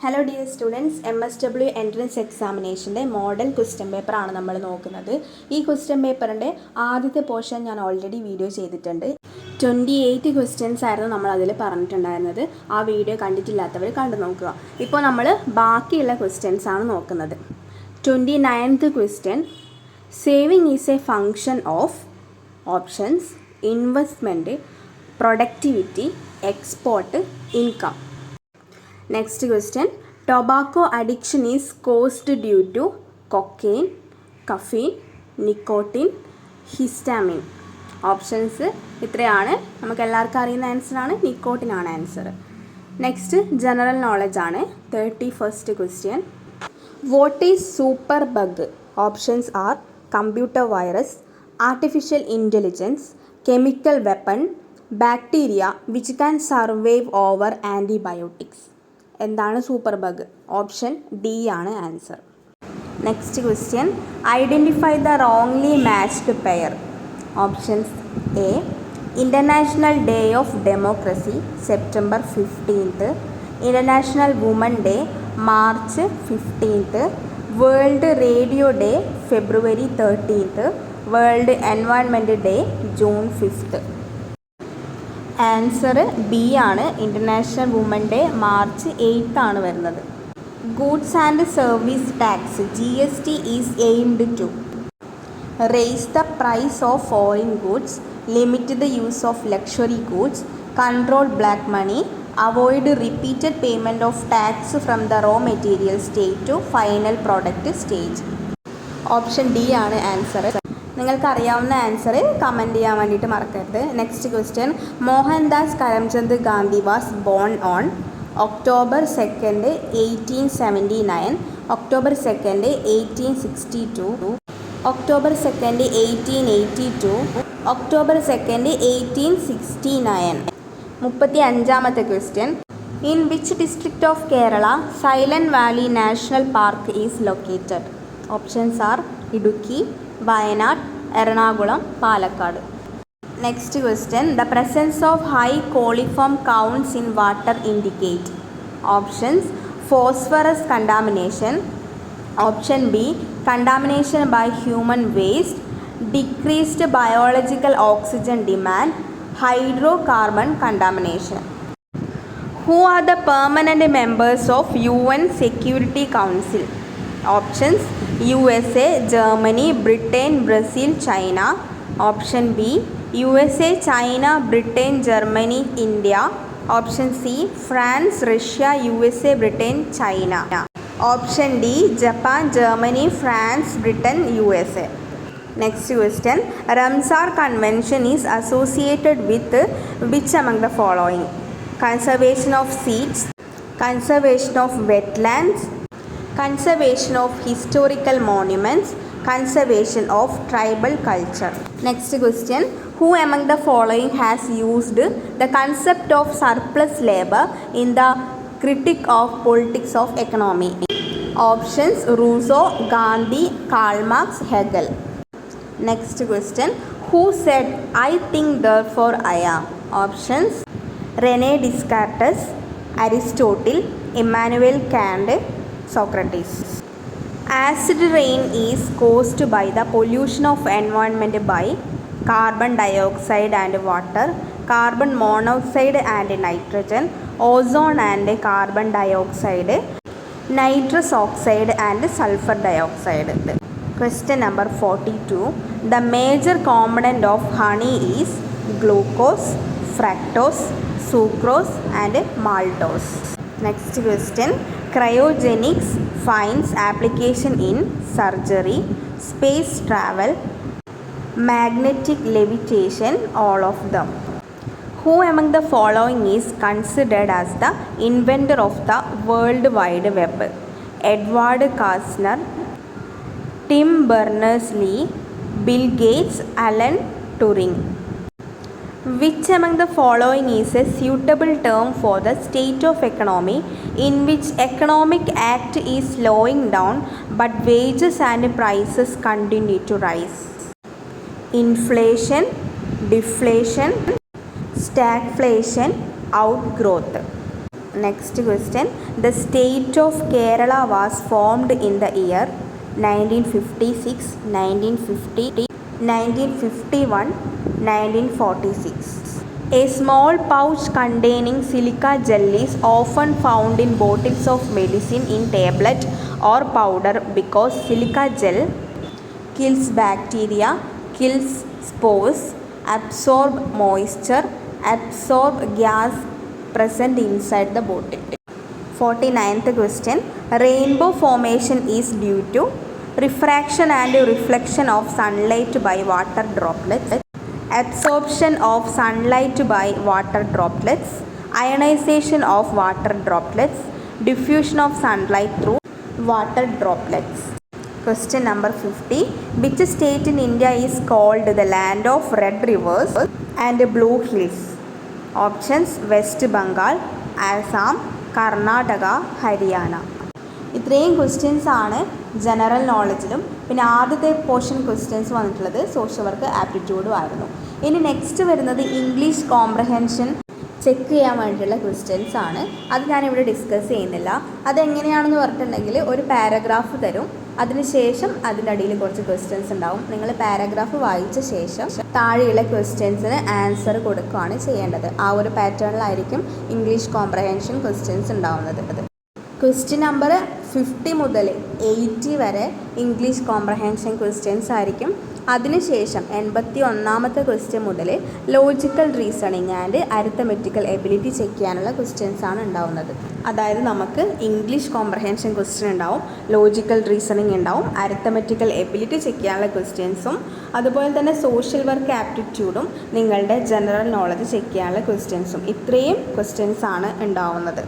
Hello dear students, MSW entrance എക്സാമിനേഷൻ്റെ model question പേപ്പറാണ് നമ്മൾ നോക്കുന്നത്. ഈ ക്വസ്റ്റ്യൻ പേപ്പറിൻ്റെ ആദ്യത്തെ പോർഷൻ ഞാൻ ഓൾറെഡി വീഡിയോ ചെയ്തിട്ടുണ്ട്. 28 ക്വസ്റ്റ്യൻസ് ആയിരുന്നു നമ്മളതിൽ പറഞ്ഞിട്ടുണ്ടായിരുന്നത്. ആ വീഡിയോ കണ്ടിട്ടില്ലാത്തവർ കണ്ടു നോക്കുക. ഇപ്പോൾ നമ്മൾ ബാക്കിയുള്ള ക്വസ്റ്റ്യൻസ് ആണ് നോക്കുന്നത്. 29th question, saving is A function of options investment, productivity, export, income. Next question, tobacco addiction is caused due to cocaine, caffeine, nicotine, histamine. Options ഇത്രയാണ്. നമുക്ക് എല്ലാവർക്കും അറിയുന്ന ആൻസറാണ്, നിക്കോട്ടിൻ ആണ് ആൻസർ. നെക്സ്റ്റ് ജനറൽ നോളജ് ആണ്. 31st question, what is super bug? Options are computer virus, artificial intelligence, chemical weapon, bacteria which can survive over antibiotics. എന്താണ് super bug? Option D ആണ് answer. Next question, identify the wrongly matched pair. Options A international day of democracy September 15th, international woman day March 15th, world radio day February 13th, world environment day June 5th. Answer B ആണ്. International woman day March 8th ആണ് വരുന്നത്. Goods and service tax GST is aimed to raise the price of foreign goods, limit the use of luxury goods, control black money, avoid repeated payment of tax from the raw material stage to final product stage. Option D ആണ് answer. നിങ്ങൾക്ക് അറിയാവുന്ന answer comment ചെയ്യാൻ വേണ്ടിയിട്ട് മറക്കരുത്. Next question, Mohandas Karamchand Gandhi was born on October 2nd, 1879, October 2nd, 1862, October 2nd, 1882, October 2nd, 1869. 35th question, in which district of Kerala silent valley national park is located? Options are Idukki, Wayanad, Ernakulam, Palakkad. Next question, the presence of high coliform counts in water indicate? Options phosphorus contamination, option B contamination by human waste, decreased biological oxygen demand, hydrocarbon contamination. Who are the permanent members of UN security council? Options USA, Germany, Britain, Brazil, China. Option B USA, China, Britain, Germany, India. Option C France, Russia, USA, Britain, China. Option D Japan, Germany, France, Britain, USA. Next question, Ramsar convention is associated with which among the following? Conservation of seeds, conservation of wetlands, conservation of historical monuments, conservation of tribal culture. Next question, who among the following has used the concept of surplus labor in the critique of politics of economy? Options Rousseau, Gandhi, Karl Marx, Hegel. Next question, who said I think therefore I am? Options Rene Descartes, Aristotle, Immanuel Kant, Socrates. Acid rain is caused by the pollution of environment by carbon dioxide and water, carbon monoxide and nitrogen, ozone and carbon dioxide, nitrous oxide and sulfur dioxide. Question number 42. The major component of honey is glucose, fructose, sucrose and maltose. Next question, cryogenics finds application in surgery, space travel, magnetic levitation, all of them. Who among the following is considered as the inventor of the World Wide Web? Edward Kastner, Tim Berners-Lee, Bill Gates, Alan Turing. Which among the following is a suitable term for the state of economy in which economic act is slowing down but wages and prices continue to rise? Inflation, deflation, stagflation, outgrowth. Next question. The state of Kerala was formed in the year 1956, 1950, 1951, 1946. A small pouch containing silica gel is often found in bottles of medicine in tablet or powder because silica gel kills bacteria, kills spores, absorb moisture, absorb gas present inside the bottle. 49th question. Rainbow formation is due to refraction and reflection of sunlight by water droplets, absorption of sunlight by water droplets, ionization of water droplets, diffusion of sunlight through water droplets. Question number 50. Which state in India is called the land of red rivers and blue hills? Options: West Bengal, Assam, Karnataka, Haryana. ഇത്രയും questions ആണ് general നോളജിലും പിന്നെ ആദ്യത്തെ portion questions വന്നിട്ടുള്ളത് social work ആപ്റ്റിറ്റ്യൂഡും ആയിരുന്നു. ഇനി next വരുന്നത് English comprehension check ചെയ്യാൻ വേണ്ടിയിട്ടുള്ള ക്വസ്റ്റ്യൻസ് ആണ്. അത് ഞാനിവിടെ ഡിസ്കസ് ചെയ്യുന്നില്ല. അതെങ്ങനെയാണെന്ന് പറഞ്ഞിട്ടുണ്ടെങ്കിൽ ഒരു പാരഗ്രാഫ് തരും, അതിനുശേഷം അതിൻ്റെ അടിയിൽ കുറച്ച് ക്വസ്റ്റ്യൻസ് ഉണ്ടാവും. നിങ്ങൾ പാരഗ്രാഫ് വായിച്ച ശേഷം താഴെയുള്ള ക്വസ്റ്റ്യൻസിന് ആൻസർ കൊടുക്കുകയാണ് ചെയ്യേണ്ടത്. ആ ഒരു പാറ്റേണിലായിരിക്കും ഇംഗ്ലീഷ് കോംപ്രഹെൻഷൻ ക്വസ്റ്റ്യൻസ് ഉണ്ടാവുന്നത്. ക്വസ്റ്റ്യൻ നമ്പർ 50 മുതൽ 80 വരെ ഇംഗ്ലീഷ് കോംപ്രഹെൻഷൻ ക്വസ്റ്റ്യൻസ് ആയിരിക്കും. അതിനുശേഷം 81ാമത്തെ ക്വസ്റ്റ്യൻ മുതൽ logical reasoning and arithmetical ability check ചെയ്യാനുള്ള ക്വസ്റ്റ്യൻസ് ആണ് ഉണ്ടാവുന്നത്. അതായത് നമുക്ക് ഇംഗ്ലീഷ് കോംപ്രഹെൻഷൻ ക്വസ്റ്റ്യൻ ഉണ്ടാവും, ലോജിക്കൽ റീസണിങ് ഉണ്ടാവും, അരിത്തമെറ്റിക്കൽ എബിലിറ്റി ചെക്ക് ചെയ്യാനുള്ള ക്വസ്റ്റ്യൻസും അതുപോലെ തന്നെ സോഷ്യൽ വർക്ക് ആപ്റ്റിറ്റ്യൂഡും നിങ്ങളുടെ ജനറൽ നോളജ് ചെക്ക് ചെയ്യാനുള്ള ക്വസ്റ്റ്യൻസും. ഇത്രയും ക്വസ്റ്റ്യൻസ് ആണ് ഉണ്ടാവുന്നത്.